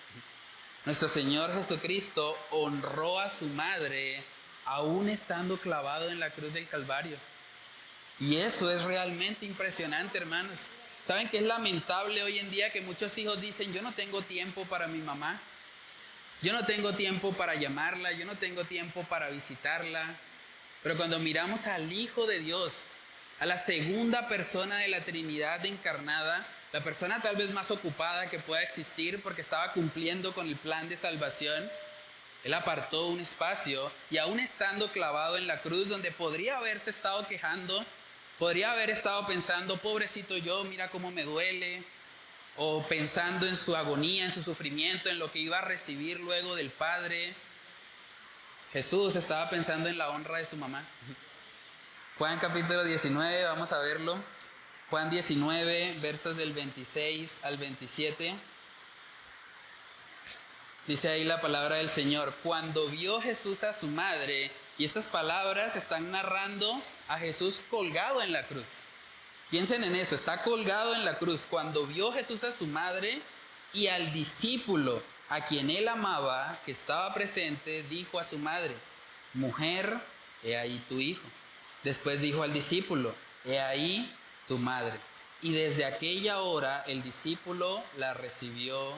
Nuestro Señor Jesucristo honró a su madre aún estando clavado en la cruz del Calvario. Y eso es realmente impresionante, hermanos. ¿Saben que es lamentable hoy en día que muchos hijos dicen, yo no tengo tiempo para mi mamá, yo no tengo tiempo para llamarla, yo no tengo tiempo para visitarla? Pero cuando miramos al Hijo de Dios, a la segunda persona de la Trinidad encarnada, la persona tal vez más ocupada que pueda existir porque estaba cumpliendo con el plan de salvación, Él apartó un espacio y aún estando clavado en la cruz donde podría haberse estado quejando, podría haber estado pensando, pobrecito yo, mira cómo me duele, o pensando en su agonía, en su sufrimiento, en lo que iba a recibir luego del Padre. Jesús estaba pensando en la honra de su mamá. Juan capítulo 19, vamos a verlo. Juan 19, versos del 26 al 27. Dice ahí la palabra del Señor. Cuando vio Jesús a su madre, y estas palabras están narrando a Jesús colgado en la cruz. Piensen en eso, está colgado en la cruz. Cuando vio Jesús a su madre y al discípulo a quien él amaba, que estaba presente, dijo a su madre: mujer, he ahí tu hijo. Después dijo al discípulo: he ahí tu madre. Y desde aquella hora el discípulo la recibió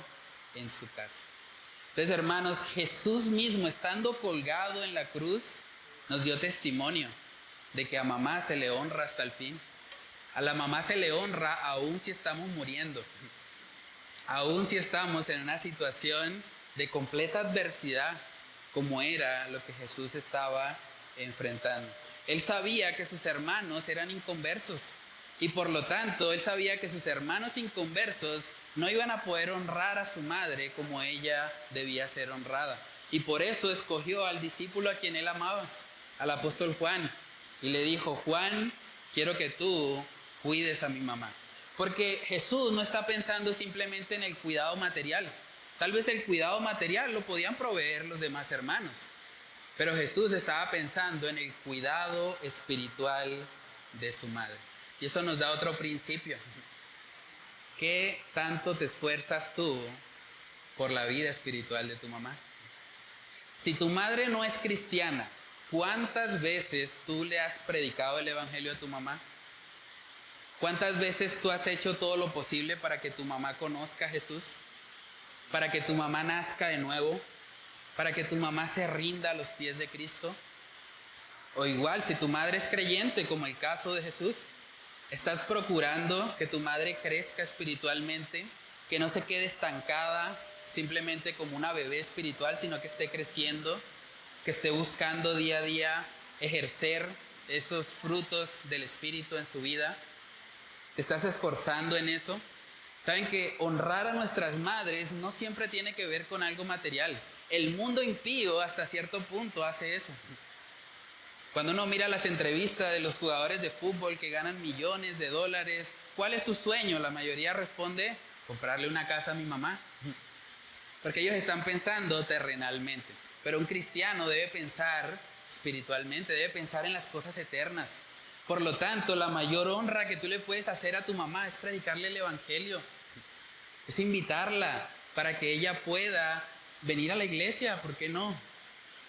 en su casa. Entonces, hermanos, Jesús mismo, estando colgado en la cruz, nos dio testimonio de que a mamá se le honra hasta el fin. A la mamá se le honra aún si estamos muriendo, aún si estamos en una situación de completa adversidad, como era lo que Jesús estaba enfrentando. Él sabía que sus hermanos eran inconversos y por lo tanto él sabía que sus hermanos inconversos no iban a poder honrar a su madre como ella debía ser honrada. Y por eso escogió al discípulo a quien él amaba, al apóstol Juan, y le dijo: Juan, quiero que tú cuides a mi mamá. Porque Jesús no está pensando simplemente en el cuidado material. Tal vez el cuidado material lo podían proveer los demás hermanos, pero Jesús estaba pensando en el cuidado espiritual de su madre. Y eso nos da otro principio. ¿Qué tanto te esfuerzas tú por la vida espiritual de tu mamá? Si tu madre no es cristiana, ¿cuántas veces tú le has predicado el evangelio a tu mamá? ¿Cuántas veces tú has hecho todo lo posible para que tu mamá conozca a Jesús? Para que tu mamá nazca de nuevo, para que tu mamá se rinda a los pies de Cristo. O igual, si tu madre es creyente, como el caso de Jesús, estás procurando que tu madre crezca espiritualmente, que no se quede estancada simplemente como una bebé espiritual, sino que esté creciendo, que esté buscando día a día ejercer esos frutos del Espíritu en su vida. ¿Te estás esforzando en eso? Saben que honrar a nuestras madres no siempre tiene que ver con algo material. El mundo impío hasta cierto punto hace eso. Cuando uno mira las entrevistas de los jugadores de fútbol que ganan millones de dólares, ¿cuál es su sueño? La mayoría responde: comprarle una casa a mi mamá. Porque ellos están pensando terrenalmente. Pero un cristiano debe pensar espiritualmente, debe pensar en las cosas eternas. Por lo tanto, la mayor honra que tú le puedes hacer a tu mamá es predicarle el evangelio. Es invitarla para que ella pueda venir a la iglesia, ¿por qué no?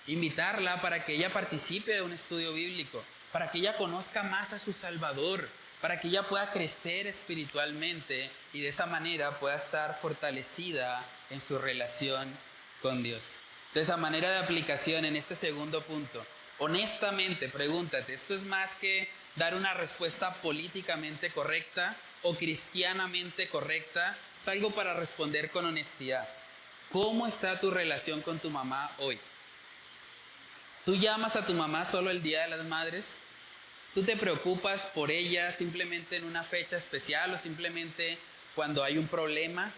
Invitarla para que ella participe de un estudio bíblico, para que ella conozca más a su Salvador, para que ella pueda crecer espiritualmente y de esa manera pueda estar fortalecida en su relación con Dios. Entonces, a manera de aplicación en este segundo punto, honestamente pregúntate, ¿esto es más que dar una respuesta políticamente correcta o cristianamente correcta? Es algo para responder con honestidad. ¿Cómo está tu relación con tu mamá hoy? ¿Tú llamas a tu mamá solo el Día de las Madres? ¿Tú te preocupas por ella simplemente en una fecha especial o simplemente cuando hay un problema?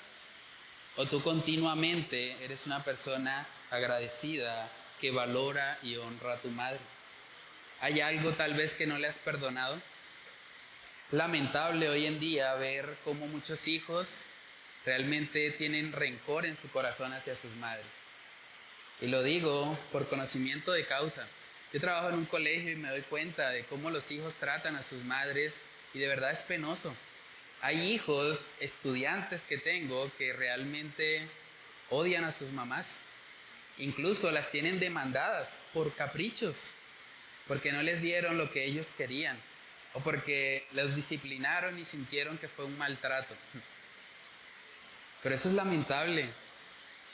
¿O tú continuamente eres una persona agradecida que valora y honra a tu madre? ¿Hay algo tal vez que no le has perdonado? Lamentable hoy en día ver cómo muchos hijos realmente tienen rencor en su corazón hacia sus madres. Y lo digo por conocimiento de causa. Yo trabajo en un colegio y me doy cuenta de cómo los hijos tratan a sus madres y de verdad es penoso. Hay hijos, estudiantes que tengo, que realmente odian a sus mamás. Incluso las tienen demandadas por caprichos, porque no les dieron lo que ellos querían o porque los disciplinaron y sintieron que fue un maltrato. Pero eso es lamentable,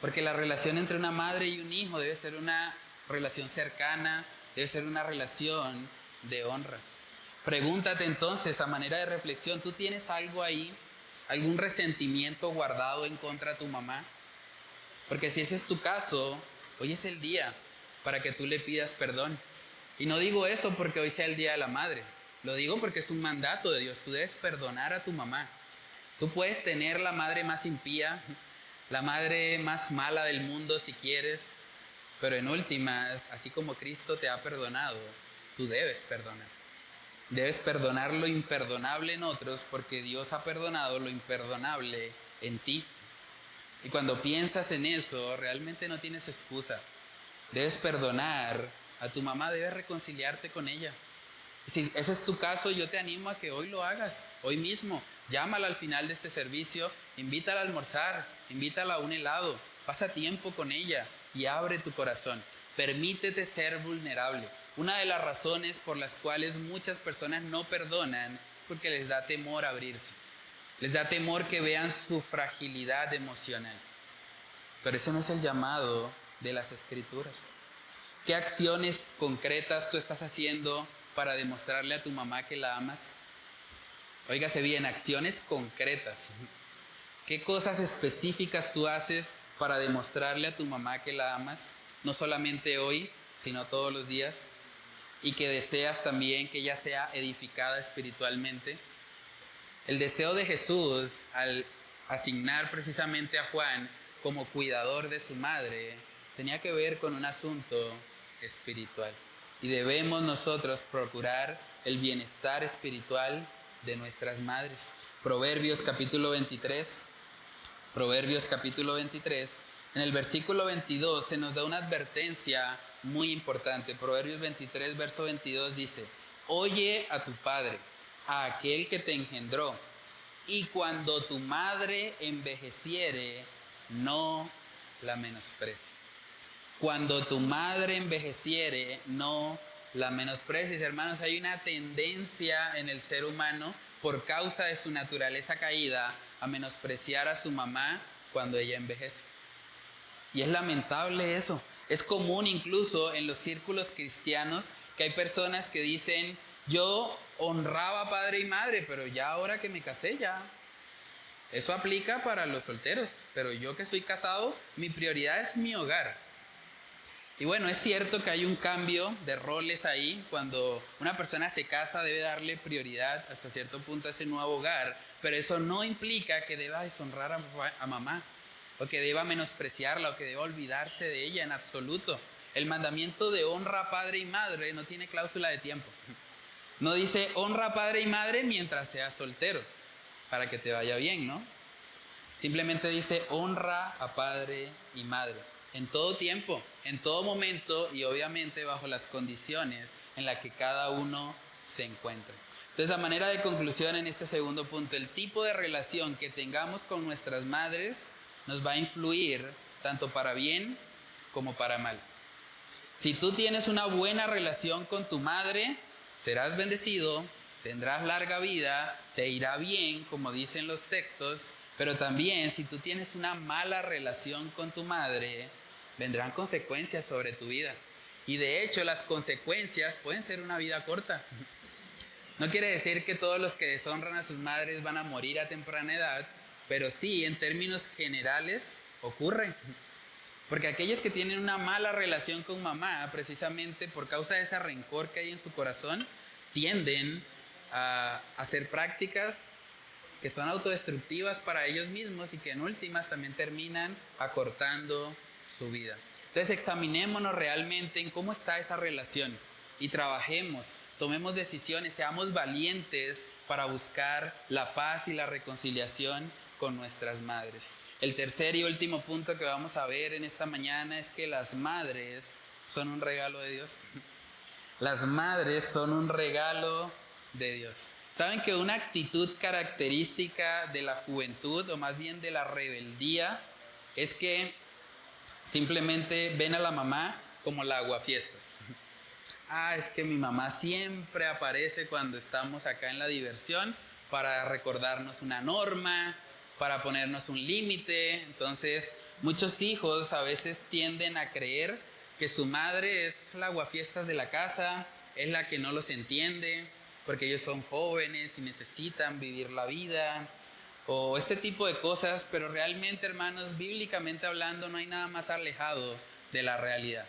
porque la relación entre una madre y un hijo debe ser una relación cercana, debe ser una relación de honra. Pregúntate entonces, a manera de reflexión, ¿tú tienes algo ahí, algún resentimiento guardado en contra de tu mamá? Porque si ese es tu caso, hoy es el día para que tú le pidas perdón. Y no digo eso porque hoy sea el Día de la Madre, lo digo porque es un mandato de Dios. Tú debes perdonar a tu mamá. Tú puedes tener la madre más impía, la madre más mala del mundo si quieres, pero en últimas, así como Cristo te ha perdonado, tú debes perdonar. Debes perdonar lo imperdonable en otros porque Dios ha perdonado lo imperdonable en ti. Y cuando piensas en eso, realmente no tienes excusa. Debes perdonar a tu mamá, debes reconciliarte con ella. Y si ese es tu caso, yo te animo a que hoy lo hagas, hoy mismo. Llámala al final de este servicio, invítala a almorzar, invítala a un helado, Pasa tiempo con ella y abre tu corazón. Permítete ser vulnerable. Una de las razones por las cuales muchas personas no perdonan es porque les da temor abrirse. Les da temor que vean su fragilidad emocional. Pero ese no es el llamado de las Escrituras. ¿Qué acciones concretas tú estás haciendo para demostrarle a tu mamá que la amas? Óigase bien, acciones concretas. ¿Qué cosas específicas tú haces para demostrarle a tu mamá que la amas? No solamente hoy, sino todos los días. Y que deseas también que ella sea edificada espiritualmente. El deseo de Jesús al asignar precisamente a Juan como cuidador de su madre tenía que ver con un asunto espiritual. Y debemos nosotros procurar el bienestar espiritual de nuestras madres. Proverbios capítulo 23, en el versículo 22 se nos da una advertencia muy importante. Proverbios 23, verso 22 dice: oye a tu padre, a aquel que te engendró, y cuando tu madre envejeciere, no la menosprecies. Cuando tu madre envejeciere, no la menosprecies. Hermanos, hay una tendencia en el ser humano, por causa de su naturaleza caída, a menospreciar a su mamá cuando ella envejece. Y es lamentable eso. Es común incluso en los círculos cristianos que hay personas que dicen: yo honraba a padre y madre, pero ya ahora que me casé ya. Eso aplica para los solteros, pero yo que soy casado, mi prioridad es mi hogar. Y bueno, es cierto que hay un cambio de roles ahí. Cuando una persona se casa, debe darle prioridad hasta cierto punto a ese nuevo hogar, pero eso no implica que deba deshonrar a mamá, o que deba menospreciarla, o que deba olvidarse de ella en absoluto. El mandamiento de honra a padre y madre no tiene cláusula de tiempo. No dice honra a padre y madre mientras seas soltero, para que te vaya bien, ¿no? Simplemente dice honra a padre y madre. En todo tiempo, en todo momento, y obviamente bajo las condiciones en las que cada uno se encuentra. Entonces, a manera de conclusión en este segundo punto, el tipo de relación que tengamos con nuestras madres nos va a influir tanto para bien como para mal. Si tú tienes una buena relación con tu madre, serás bendecido, tendrás larga vida, te irá bien, como dicen los textos, pero también si tú tienes una mala relación con tu madre, vendrán consecuencias sobre tu vida. Y de hecho, las consecuencias pueden ser una vida corta. No quiere decir que todos los que deshonran a sus madres van a morir a temprana edad, pero sí, en términos generales, ocurren. Porque aquellos que tienen una mala relación con mamá, precisamente por causa de ese rencor que hay en su corazón, tienden a hacer prácticas que son autodestructivas para ellos mismos y que en últimas también terminan acortando su vida. Entonces, examinémonos realmente en cómo está esa relación y trabajemos, tomemos decisiones, seamos valientes para buscar la paz y la reconciliación con nuestras madres. El tercer y último punto que vamos a ver en esta mañana es que las madres son un regalo de Dios. Las madres son un regalo de Dios. ¿Saben que una actitud característica de la juventud, o más bien de la rebeldía, es que simplemente ven a la mamá como la aguafiestas? Es que mi mamá siempre aparece cuando estamos acá en la diversión para recordarnos una norma, para ponernos un límite. Entonces, muchos hijos a veces tienden a creer que su madre es la aguafiestas de la casa, es la que no los entiende, porque ellos son jóvenes y necesitan vivir la vida, o este tipo de cosas, pero realmente, hermanos, bíblicamente hablando, no hay nada más alejado de la realidad.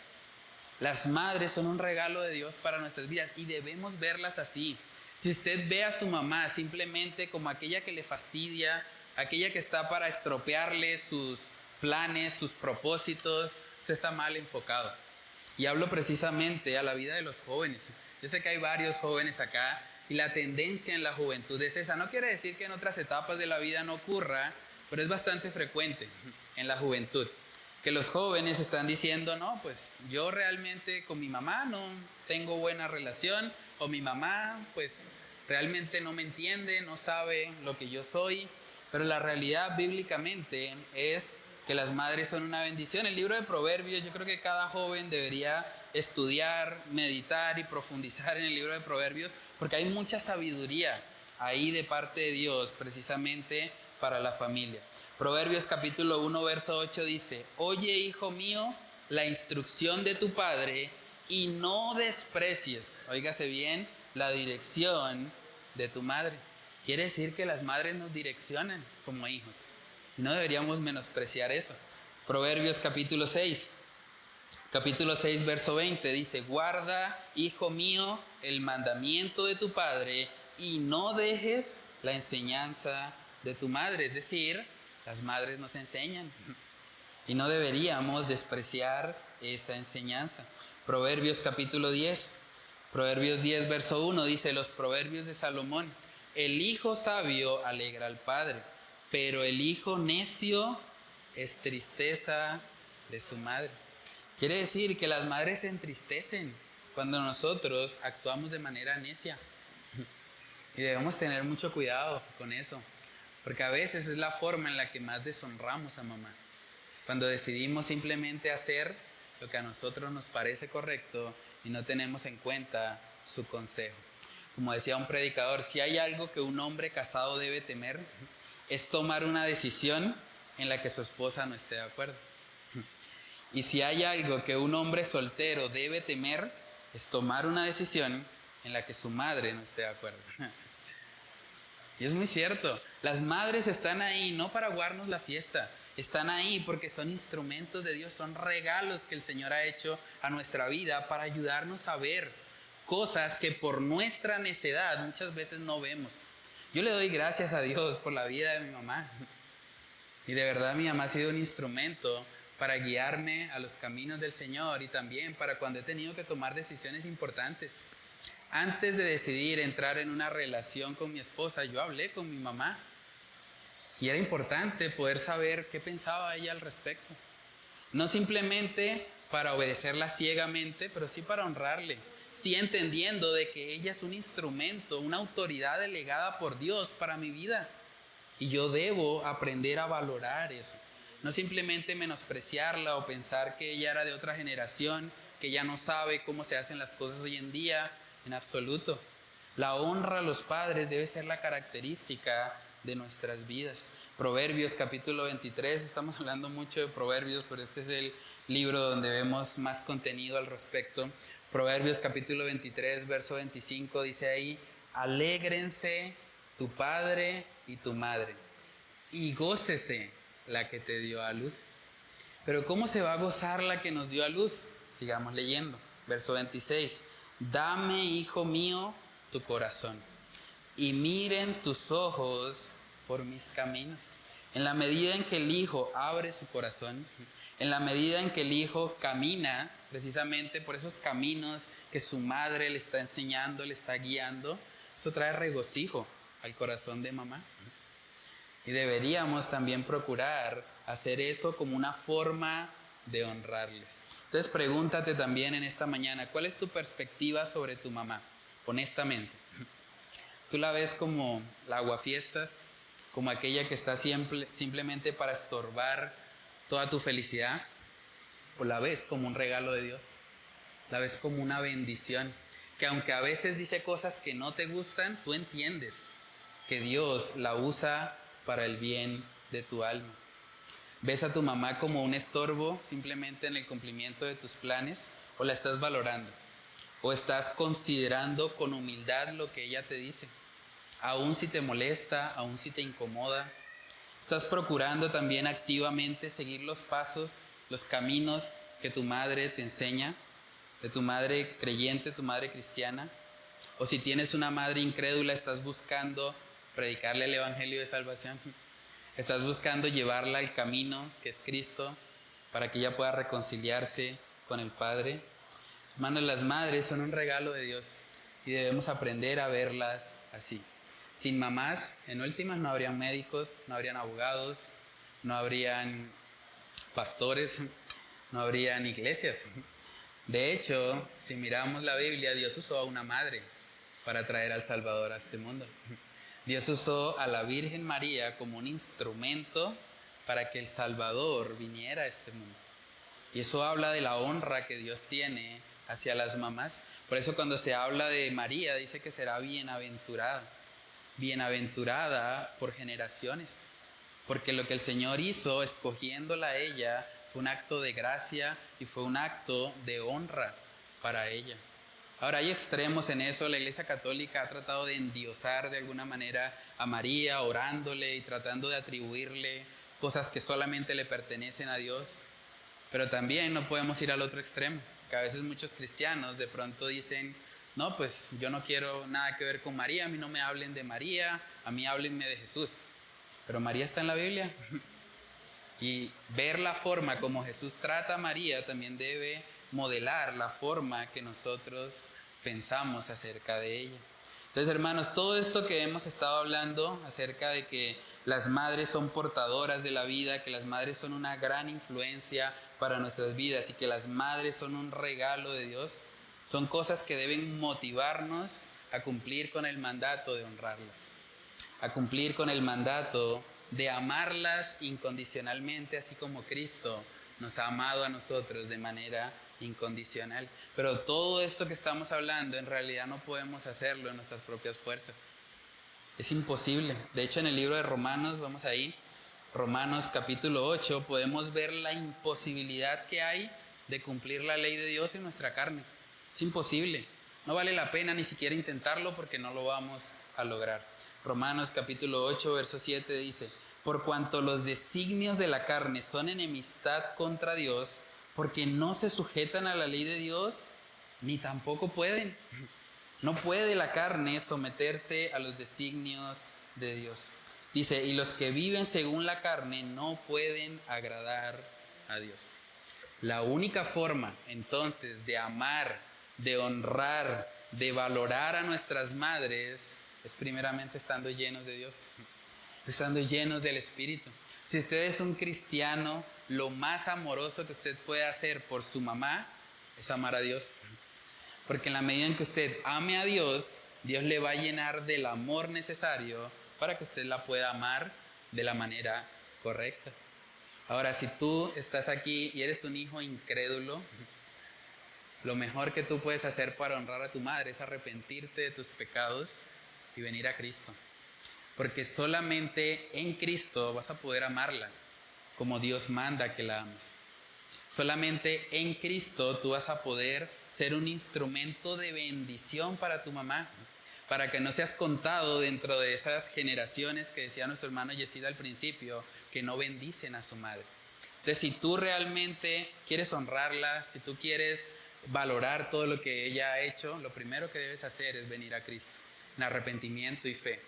Las madres son un regalo de Dios para nuestras vidas y debemos verlas así. Si usted ve a su mamá simplemente como aquella que le fastidia, aquella que está para estropearle sus planes, sus propósitos, usted está mal enfocado. Y hablo precisamente a la vida de los jóvenes. Yo sé que hay varios jóvenes acá y la tendencia en la juventud es esa. No quiere decir que en otras etapas de la vida no ocurra, pero es bastante frecuente en la juventud. Que los jóvenes están diciendo: no, pues yo realmente con mi mamá no tengo buena relación, o mi mamá pues realmente no me entiende, no sabe lo que yo soy. Pero la realidad bíblicamente es que las madres son una bendición. El libro de Proverbios, yo creo que cada joven debería estudiar, meditar y profundizar en el libro de Proverbios, porque hay mucha sabiduría ahí de parte de Dios, precisamente para la familia. Proverbios capítulo 1, verso 8 dice: oye, hijo mío, la instrucción de tu padre y no desprecies, óigase bien, la dirección de tu madre. Quiere decir que las madres nos direccionan como hijos. No deberíamos menospreciar eso. Proverbios capítulo 6, verso 20 dice: guarda, hijo mío, el mandamiento de tu padre y no dejes la enseñanza de tu madre. Es decir, las madres nos enseñan y no deberíamos despreciar esa enseñanza. Proverbios capítulo 10, Proverbios 10, verso 1 dice: los proverbios de Salomón: el hijo sabio alegra al padre, pero el hijo necio es tristeza de su madre. Quiere decir que las madres se entristecen cuando nosotros actuamos de manera necia. Y debemos tener mucho cuidado con eso, porque a veces es la forma en la que más deshonramos a mamá. Cuando decidimos simplemente hacer lo que a nosotros nos parece correcto y no tenemos en cuenta su consejo. Como decía un predicador, si hay algo que un hombre casado debe temer, es tomar una decisión en la que su esposa no esté de acuerdo. Y si hay algo que un hombre soltero debe temer, es tomar una decisión en la que su madre no esté de acuerdo. Y es muy cierto, las madres están ahí no para aguarnos la fiesta, están ahí porque son instrumentos de Dios, son regalos que el Señor ha hecho a nuestra vida para ayudarnos a ver cosas que por nuestra necedad muchas veces no vemos. Yo le doy gracias a Dios por la vida de mi mamá. Y de verdad mi mamá ha sido un instrumento para guiarme a los caminos del Señor y también para cuando he tenido que tomar decisiones importantes. Antes de decidir entrar en una relación con mi esposa, yo hablé con mi mamá. Y era importante poder saber qué pensaba ella al respecto. No simplemente para obedecerla ciegamente, pero sí para honrarle. Sí entendiendo de que ella es un instrumento, una autoridad delegada por Dios para mi vida. Y yo debo aprender a valorar eso. No simplemente menospreciarla o pensar que ella era de otra generación, que ya no sabe cómo se hacen las cosas hoy en día, en absoluto. La honra a los padres debe ser la característica de nuestras vidas. Proverbios capítulo 23, estamos hablando mucho de Proverbios, pero este es el libro donde vemos más contenido al respecto. Proverbios capítulo 23, verso 25 dice ahí: alégrense tu padre y tu madre, y gócese la que te dio a luz. Pero ¿cómo se va a gozar la que nos dio a luz? Sigamos leyendo. Verso 26. Dame, hijo mío, tu corazón, y miren tus ojos por mis caminos. En la medida en que el hijo abre su corazón, en la medida en que el hijo camina precisamente por esos caminos que su madre le está enseñando, le está guiando, eso trae regocijo al corazón de mamá. Y deberíamos también procurar hacer eso como una forma de honrarles. Entonces pregúntate también en esta mañana, ¿cuál es tu perspectiva sobre tu mamá? Honestamente. ¿Tú la ves como la aguafiestas? ¿Como aquella que está simplemente para estorbar toda tu felicidad? ¿O la ves como un regalo de Dios? ¿La ves como una bendición? Que aunque a veces dice cosas que no te gustan, tú entiendes que Dios la usa para el bien de tu alma. ¿Ves a tu mamá como un estorbo simplemente en el cumplimiento de tus planes? ¿O la estás valorando? ¿O estás considerando con humildad lo que ella te dice? Aún si te molesta, aún si te incomoda. ¿Estás procurando también activamente seguir los pasos, los caminos que tu madre te enseña? De tu madre creyente, tu madre cristiana. O si tienes una madre incrédula, estás buscando predicarle el evangelio de salvación. Estás buscando llevarla al camino que es Cristo para que ella pueda reconciliarse con el Padre. Hermanos, las madres son un regalo de Dios y debemos aprender a verlas así. Sin mamás, en últimas, no habrían médicos, no habrían abogados, no habrían pastores, no habrían iglesias. De hecho, si miramos la Biblia, Dios usó a una madre para traer al Salvador a este mundo. Dios usó a la Virgen María como un instrumento para que el Salvador viniera a este mundo. Y eso habla de la honra que Dios tiene hacia las mamás. Por eso cuando se habla de María, dice que será bienaventurada. Bienaventurada por generaciones. Porque lo que el Señor hizo, escogiéndola a ella, fue un acto de gracia y fue un acto de honra para ella. Ahora, hay extremos en eso. La Iglesia Católica ha tratado de endiosar de alguna manera a María, orándole y tratando de atribuirle cosas que solamente le pertenecen a Dios. Pero también no podemos ir al otro extremo, que a veces muchos cristianos de pronto dicen, no, pues yo no quiero nada que ver con María, a mí no me hablen de María, a mí háblenme de Jesús. Pero María está en la Biblia. Y ver la forma como Jesús trata a María también debe modelar la forma que nosotros pensamos acerca de ella. Entonces, hermanos, todo esto que hemos estado hablando acerca de que las madres son portadoras de la vida, que las madres son una gran influencia para nuestras vidas y que las madres son un regalo de Dios, son cosas que deben motivarnos a cumplir con el mandato de honrarlas, a cumplir con el mandato de amarlas incondicionalmente, así como Cristo nos ha amado a nosotros de manera incondicional. Pero todo esto que estamos hablando, en realidad no podemos hacerlo en nuestras propias fuerzas. Es imposible. De hecho, en el libro de Romanos, vamos ahí, Romanos capítulo 8, podemos ver la imposibilidad que hay de cumplir la ley de Dios en nuestra carne. Es imposible. No vale la pena ni siquiera intentarlo porque no lo vamos a lograr. Romanos capítulo 8, verso 7 dice, por cuanto los designios de la carne son enemistad contra Dios, porque no se sujetan a la ley de Dios, ni tampoco pueden. No puede la carne someterse a los designios de Dios. Dice, y los que viven según la carne no pueden agradar a Dios. La única forma entonces de amar, de honrar, de valorar a nuestras madres es primeramente estando llenos de Dios, estando llenos del Espíritu. Si usted es un cristiano, lo más amoroso que usted puede hacer por su mamá es amar a Dios. Porque en la medida en que usted ame a Dios, Dios le va a llenar del amor necesario para que usted la pueda amar de la manera correcta. Ahora, si tú estás aquí y eres un hijo incrédulo, lo mejor que tú puedes hacer para honrar a tu madre es arrepentirte de tus pecados y venir a Cristo. Porque solamente en Cristo vas a poder amarla como Dios manda que la ames. Solamente en Cristo tú vas a poder ser un instrumento de bendición para tu mamá, para que no seas contado dentro de esas generaciones que decía nuestro hermano Yesida al principio, que no bendicen a su madre. Entonces, si tú realmente quieres honrarla, si tú quieres valorar todo lo que ella ha hecho, lo primero que debes hacer es venir a Cristo, en arrepentimiento y fe.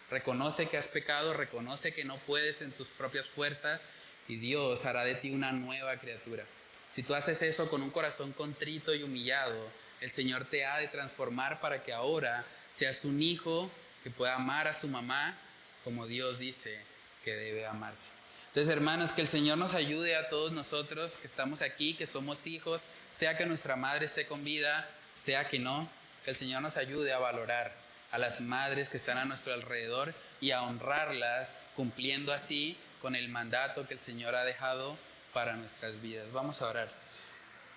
Reconoce que has pecado, reconoce que no puedes en tus propias fuerzas y Dios hará de ti una nueva criatura. Si tú haces eso con un corazón contrito y humillado, el Señor te ha de transformar para que ahora seas un hijo que pueda amar a su mamá como Dios dice que debe amarse. Entonces, hermanos, que el Señor nos ayude a todos nosotros que estamos aquí, que somos hijos, sea que nuestra madre esté con vida, sea que no, que el Señor nos ayude a valorar a las madres que están a nuestro alrededor y a honrarlas, cumpliendo así con el mandato que el Señor ha dejado para nuestras vidas. Vamos a orar.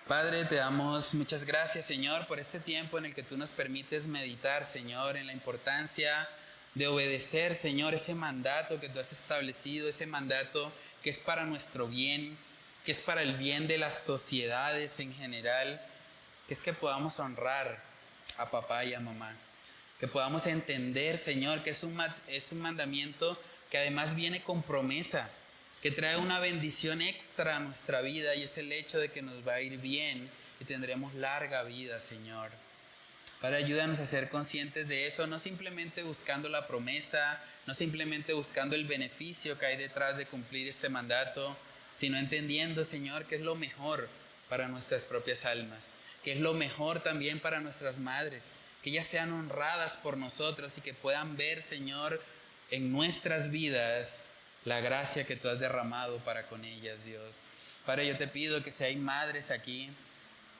Padre, te damos muchas gracias, Señor, por este tiempo en el que tú nos permites meditar, Señor, en la importancia de obedecer, Señor, ese mandato que tú has establecido, ese mandato que es para nuestro bien, que es para el bien de las sociedades en general, que es que podamos honrar a papá y a mamá. Que podamos entender, Señor, que es un mandamiento que además viene con promesa, que trae una bendición extra a nuestra vida y es el hecho de que nos va a ir bien y tendremos larga vida, Señor. Padre, ayúdanos a ser conscientes de eso, no simplemente buscando la promesa, no simplemente buscando el beneficio que hay detrás de cumplir este mandato, sino entendiendo, Señor, que es lo mejor para nuestras propias almas, que es lo mejor también para nuestras madres, que ellas sean honradas por nosotros y que puedan ver, Señor, en nuestras vidas la gracia que tú has derramado para con ellas, Dios. Padre, yo te pido que si hay madres aquí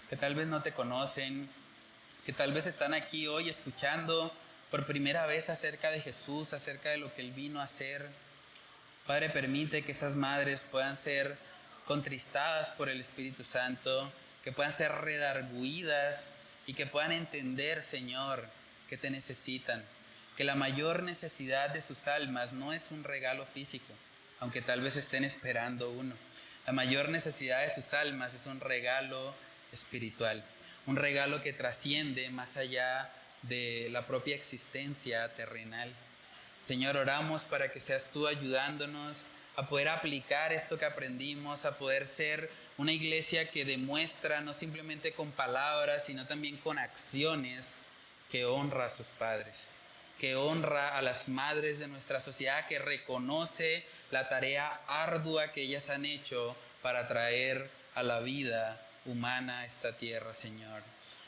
que tal vez no te conocen, que tal vez están aquí hoy escuchando por primera vez acerca de Jesús, acerca de lo que Él vino a hacer. Padre, permite que esas madres puedan ser contristadas por el Espíritu Santo, que puedan ser redargüidas y que puedan entender, Señor, que te necesitan. Que la mayor necesidad de sus almas no es un regalo físico, aunque tal vez estén esperando uno. La mayor necesidad de sus almas es un regalo espiritual, un regalo que trasciende más allá de la propia existencia terrenal. Señor, oramos para que seas tú ayudándonos a poder aplicar esto que aprendimos, a poder ser una iglesia que demuestra no simplemente con palabras, sino también con acciones que honra a sus padres, que honra a las madres de nuestra sociedad, que reconoce la tarea ardua que ellas han hecho para traer a la vida humana a esta tierra, Señor.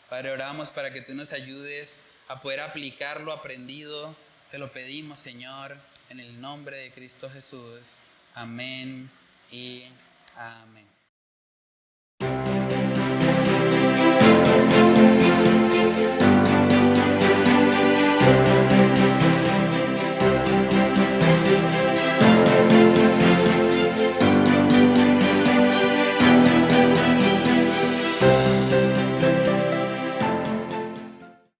Padre, oramos para que tú nos ayudes a poder aplicar lo aprendido. Te lo pedimos, Señor, en el nombre de Cristo Jesús. Amén y amén.